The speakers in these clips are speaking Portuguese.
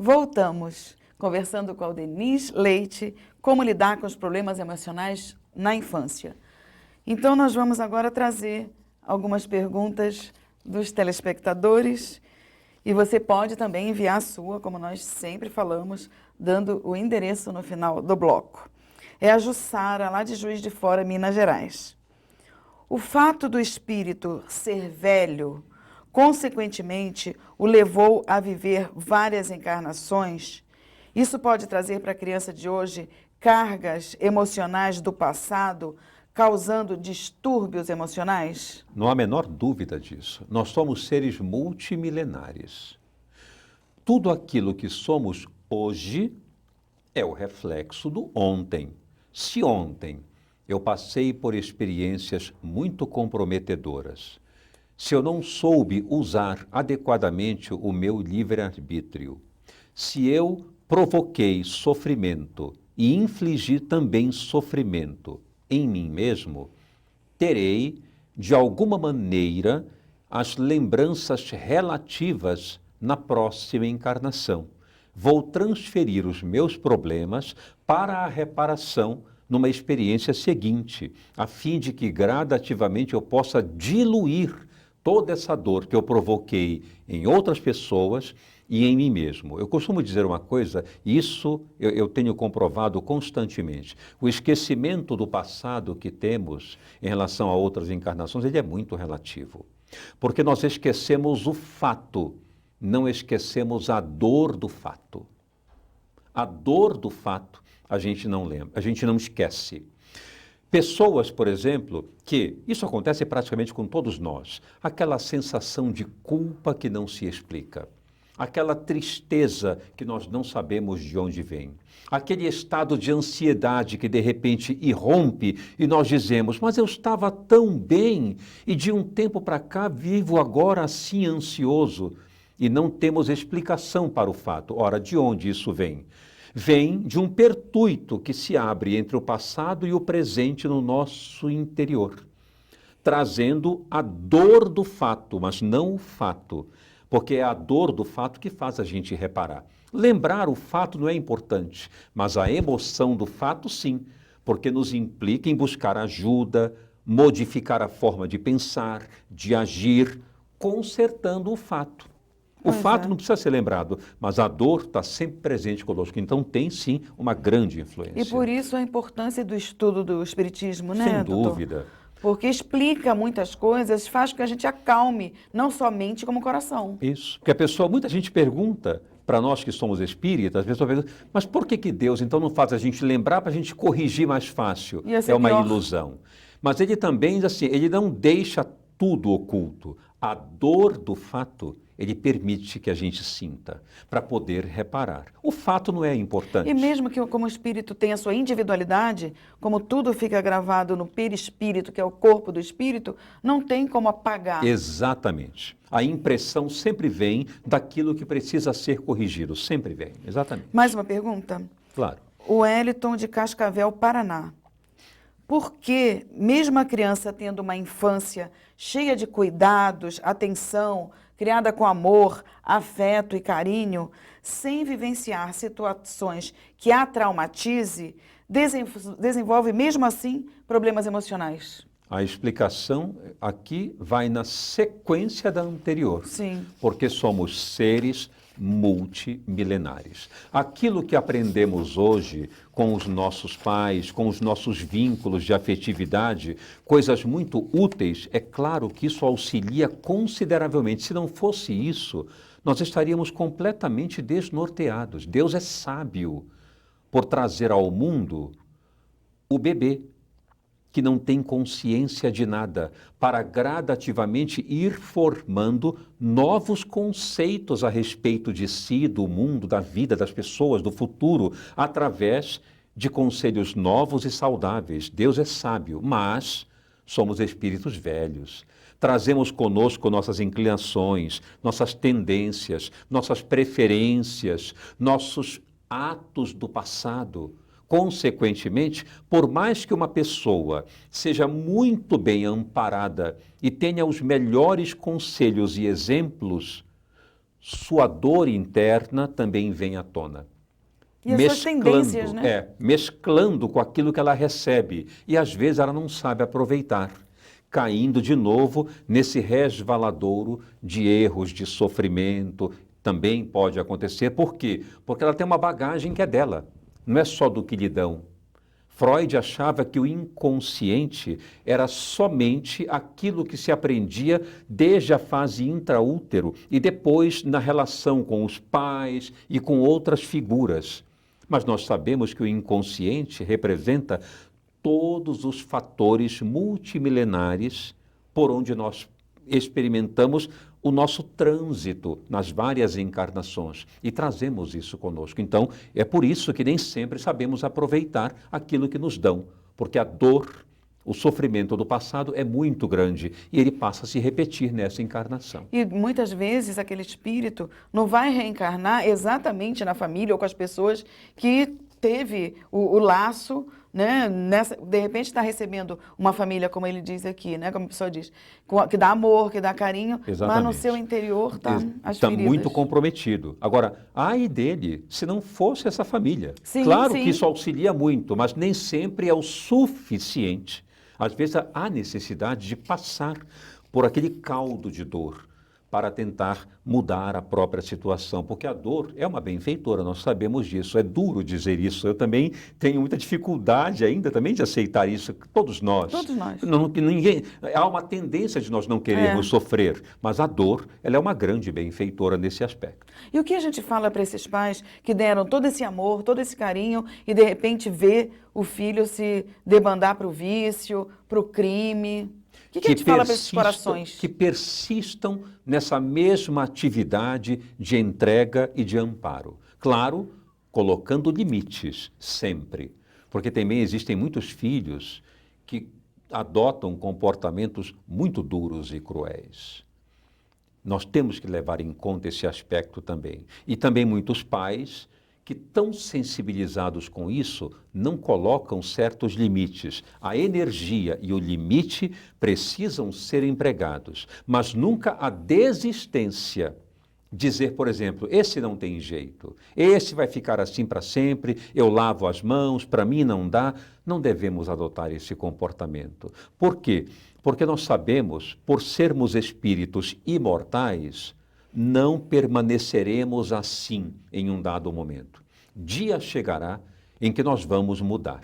Voltamos conversando com a Denise Leite, como lidar com os problemas emocionais na infância. Então, nós vamos agora trazer algumas perguntas dos telespectadores e você pode também enviar a sua, como nós sempre falamos, dando o endereço no final do bloco. É a Jussara, lá de Juiz de Fora, Minas Gerais. O fato do espírito ser velho, consequentemente, o levou a viver várias encarnações. Isso pode trazer para a criança de hoje cargas emocionais do passado, causando distúrbios emocionais? Não há a menor dúvida disso. Nós somos seres multimilenares. Tudo aquilo que somos hoje é o reflexo do ontem. Se ontem eu passei por experiências muito comprometedoras, se eu não soube usar adequadamente o meu livre-arbítrio, se eu provoquei sofrimento e infligi também sofrimento em mim mesmo, terei, de alguma maneira, as lembranças relativas na próxima encarnação. Vou transferir os meus problemas para a reparação numa experiência seguinte, a fim de que gradativamente eu possa diluir toda essa dor que eu provoquei em outras pessoas e em mim mesmo. Eu costumo dizer uma coisa, e isso eu tenho comprovado constantemente. O esquecimento do passado que temos em relação a outras encarnações, ele é muito relativo. Porque nós esquecemos o fato, não esquecemos a dor do fato. A dor do fato a gente não lembra, a gente não esquece. Pessoas, por exemplo, que isso acontece praticamente com todos nós, aquela sensação de culpa que não se explica, aquela tristeza que nós não sabemos de onde vem, aquele estado de ansiedade que de repente irrompe e nós dizemos, mas eu estava tão bem e de um tempo para cá vivo agora assim ansioso e não temos explicação para o fato. Ora, de onde isso vem? Vem de um pertuito que se abre entre o passado e o presente no nosso interior, trazendo a dor do fato, mas não o fato, porque é a dor do fato que faz a gente reparar. Lembrar o fato não é importante, mas a emoção do fato sim, porque nos implica em buscar ajuda, modificar a forma de pensar, de agir, consertando o fato. O fato não precisa ser lembrado, mas a dor está sempre presente conosco. Então tem sim uma grande influência. E por isso a importância do estudo do espiritismo, né, Sem doutor? dúvida. Porque explica muitas coisas, faz com que a gente acalme, não só a mente como o coração. Isso. Porque muita gente pergunta, para nós que somos espíritas, as pessoas perguntam, mas por que Deus então não faz a gente lembrar para a gente corrigir mais fácil? É uma ilusão. Mas ele também diz assim, ele não deixa tudo oculto. A dor do fato, ele permite que a gente sinta, para poder reparar. O fato não é importante. E mesmo que como o espírito tenha a sua individualidade, como tudo fica gravado no perispírito, que é o corpo do espírito, não tem como apagar. Exatamente. A impressão sempre vem daquilo que precisa ser corrigido, sempre vem, exatamente. Mais uma pergunta? Claro. O Wellington de Cascavel, Paraná. Por que, mesmo a criança tendo uma infância cheia de cuidados, atenção, criada com amor, afeto e carinho, sem vivenciar situações que a traumatize, desenvolve mesmo assim problemas emocionais? A explicação aqui vai na sequência da anterior. Sim. Porque somos seres multimilenares. Aquilo que aprendemos hoje com os nossos pais, com os nossos vínculos de afetividade, coisas muito úteis, é claro que isso auxilia consideravelmente. Se não fosse isso, nós estaríamos completamente desnorteados. Deus é sábio por trazer ao mundo o bebê, que não tem consciência de nada, para gradativamente ir formando novos conceitos a respeito de si, do mundo, da vida, das pessoas, do futuro, através de conselhos novos e saudáveis. Deus é sábio, mas somos espíritos velhos. Trazemos conosco nossas inclinações, nossas tendências, nossas preferências, nossos atos do passado. Consequentemente, por mais que uma pessoa seja muito bem amparada e tenha os melhores conselhos e exemplos, sua dor interna também vem à tona. E as suas tendências, né? Mesclando com aquilo que ela recebe. E às vezes ela não sabe aproveitar, caindo de novo nesse resvaladouro de erros, de sofrimento. Também pode acontecer. Por quê? Porque ela tem uma bagagem que é dela, não é só do que lhe dão. Freud achava que o inconsciente era somente aquilo que se aprendia desde a fase intraútero e depois na relação com os pais e com outras figuras. Mas nós sabemos que o inconsciente representa todos os fatores multimilenares por onde nós experimentamos o nosso trânsito nas várias encarnações e trazemos isso conosco. Então, é por isso que nem sempre sabemos aproveitar aquilo que nos dão, porque a dor, o sofrimento do passado é muito grande e ele passa a se repetir nessa encarnação. E muitas vezes aquele espírito não vai reencarnar exatamente na família ou com as pessoas que teve o laço, né? De repente está recebendo uma família, como ele diz aqui, né? Como a pessoa diz, que dá amor, que dá carinho, Exatamente. mas no seu interior está as Está feridas. muito comprometido. Agora, ai dele, se não fosse essa família. Sim, claro sim. que isso auxilia muito, mas nem sempre é o suficiente. Às vezes há necessidade de passar por aquele caldo de dor para tentar mudar a própria situação, porque a dor é uma benfeitora, nós sabemos disso, é duro dizer isso, eu também tenho muita dificuldade ainda também de aceitar isso, todos nós. Todos nós. Há uma tendência de nós não querermos sofrer, mas a dor, ela é uma grande benfeitora nesse aspecto. E o que a gente fala para esses pais que deram todo esse amor, todo esse carinho e de repente vê o filho se debandar para o vício, para o crime? O que a gente fala para esses corações? Que persistam nessa mesma atividade de entrega e de amparo. Claro, colocando limites, sempre. Porque também existem muitos filhos que adotam comportamentos muito duros e cruéis. Nós temos que levar em conta esse aspecto também. E também muitos pais que, tão sensibilizados com isso, não colocam certos limites. A energia e o limite precisam ser empregados, mas nunca a desistência. Dizer, por exemplo, esse não tem jeito, esse vai ficar assim para sempre, eu lavo as mãos, para mim não dá. Não devemos adotar esse comportamento. Por quê? Porque nós sabemos, por sermos espíritos imortais, não permaneceremos assim em um dado momento. Dia chegará em que nós vamos mudar.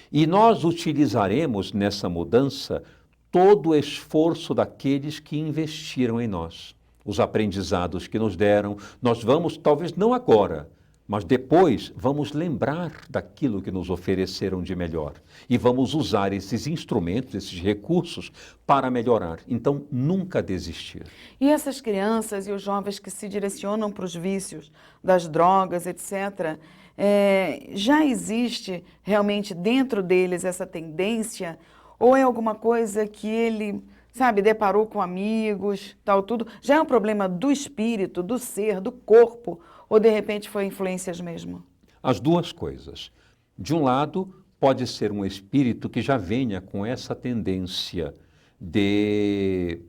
E nós utilizaremos nessa mudança todo o esforço daqueles que investiram em nós. Os aprendizados que nos deram, nós vamos, talvez não agora, mas depois vamos lembrar daquilo que nos ofereceram de melhor. E vamos usar esses instrumentos, esses recursos para melhorar. Então, nunca desistir. E essas crianças e os jovens que se direcionam para os vícios das drogas, etc., já existe realmente dentro deles essa tendência? Ou é alguma coisa que ele, sabe, deparou com amigos, tal, tudo? Já é um problema do espírito, do ser, do corpo? Ou de repente foi influências mesmo? As duas coisas. De um lado, pode ser um espírito que já venha com essa tendência de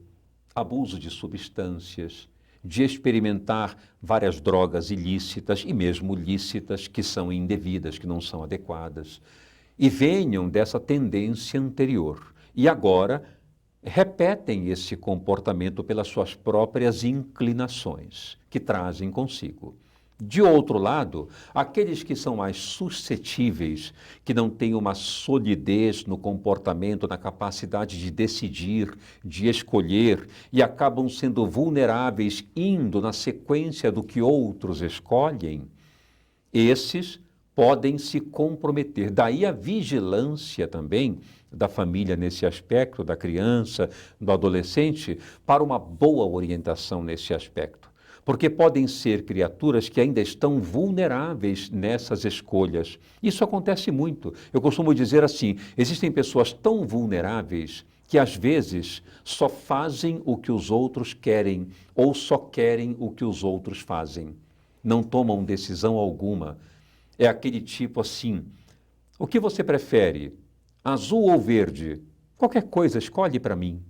abuso de substâncias, de experimentar várias drogas ilícitas e mesmo lícitas que são indevidas, que não são adequadas, e venham dessa tendência anterior. E agora repetem esse comportamento pelas suas próprias inclinações, que trazem consigo. De outro lado, aqueles que são mais suscetíveis, que não têm uma solidez no comportamento, na capacidade de decidir, de escolher, e acabam sendo vulneráveis indo na sequência do que outros escolhem, esses podem se comprometer. Daí a vigilância também da família nesse aspecto, da criança, do adolescente, para uma boa orientação nesse aspecto. Porque podem ser criaturas que ainda estão vulneráveis nessas escolhas. Isso acontece muito. Eu costumo dizer assim, existem pessoas tão vulneráveis que às vezes só fazem o que os outros querem ou só querem o que os outros fazem. Não tomam decisão alguma. É aquele tipo assim, o que você prefere, azul ou verde? Qualquer coisa, escolhe para mim.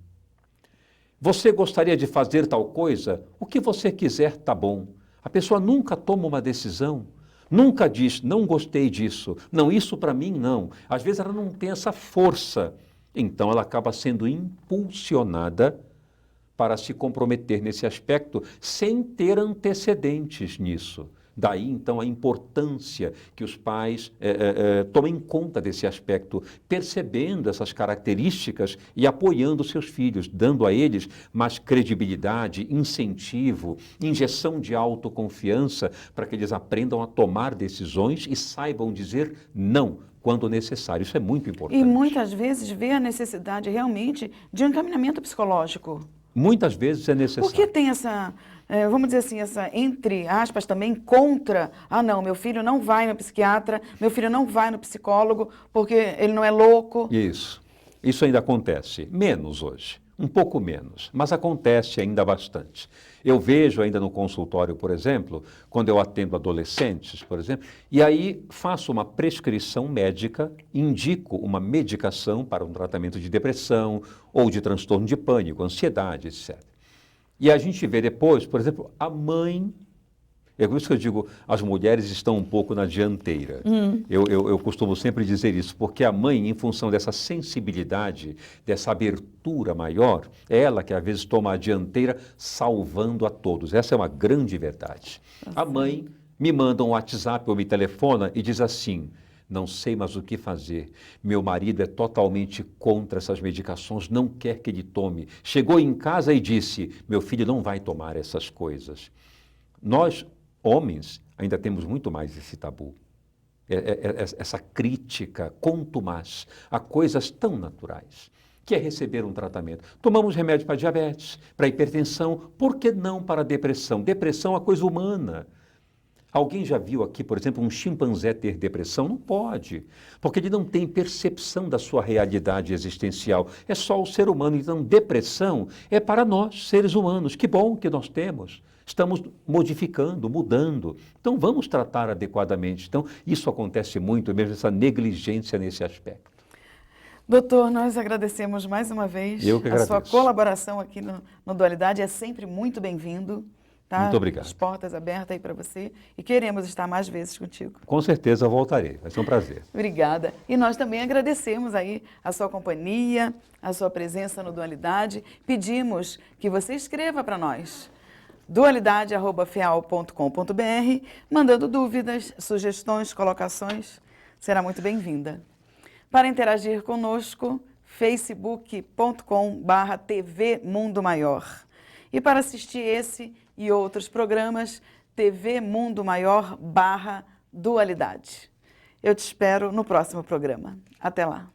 Você gostaria de fazer tal coisa? O que você quiser tá bom. A pessoa nunca toma uma decisão. Nunca diz, não gostei disso. Não, isso para mim não. Às vezes ela não tem essa força. Então ela acaba sendo impulsionada para se comprometer nesse aspecto sem ter antecedentes nisso. Daí, então, a importância que os pais tomem conta desse aspecto, percebendo essas características e apoiando seus filhos, dando a eles mais credibilidade, incentivo, injeção de autoconfiança, para que eles aprendam a tomar decisões e saibam dizer não quando necessário. Isso é muito importante. E muitas vezes vê a necessidade realmente de um encaminhamento psicológico. Muitas vezes é necessário. Por que tem essa, vamos dizer assim, essa, entre aspas, também contra, não, meu filho não vai no psiquiatra, meu filho não vai no psicólogo porque ele não é louco. Isso ainda acontece, menos hoje, um pouco menos, mas acontece ainda bastante. Eu vejo ainda no consultório, por exemplo, quando eu atendo adolescentes, por exemplo, e aí faço uma prescrição médica, indico uma medicação para um tratamento de depressão ou de transtorno de pânico, ansiedade, etc. E a gente vê depois, por exemplo, a mãe. É por isso que eu digo, as mulheres estão um pouco na dianteira. Eu costumo sempre dizer isso, porque a mãe, em função dessa sensibilidade, dessa abertura maior, é ela que às vezes toma a dianteira salvando a todos. Essa é uma grande verdade. A mãe me manda um WhatsApp ou me telefona e diz assim, não sei mais o que fazer, meu marido é totalmente contra essas medicações, não quer que ele tome. Chegou em casa e disse, meu filho não vai tomar essas coisas. Nós, homens, ainda temos muito mais esse tabu, essa crítica contumaz a coisas tão naturais, que é receber um tratamento. Tomamos remédio para diabetes, para hipertensão, por que não para depressão? Depressão é uma coisa humana. Alguém já viu aqui, por exemplo, um chimpanzé ter depressão? Não pode, porque ele não tem percepção da sua realidade existencial. É só o ser humano. Então, depressão é para nós, seres humanos. Que bom que nós temos. Estamos modificando, mudando. Então, vamos tratar adequadamente. Então, isso acontece muito, mesmo essa negligência nesse aspecto. Doutor, nós agradecemos mais uma vez. Eu que agradeço. A sua colaboração aqui no Dualidade é sempre muito bem-vindo. Tá? Muito obrigado. As portas abertas aí para você e queremos estar mais vezes contigo. Com certeza eu voltarei, vai ser um prazer. Obrigada. E nós também agradecemos aí a sua companhia, a sua presença no Dualidade. Pedimos que você escreva para nós, dualidade@feal.com.br, mandando dúvidas, sugestões, colocações, será muito bem-vinda. Para interagir conosco, facebook.com/TV Mundo Maior. E para assistir esse e outros programas, TV Mundo Maior /Dualidade. Eu te espero no próximo programa. Até lá.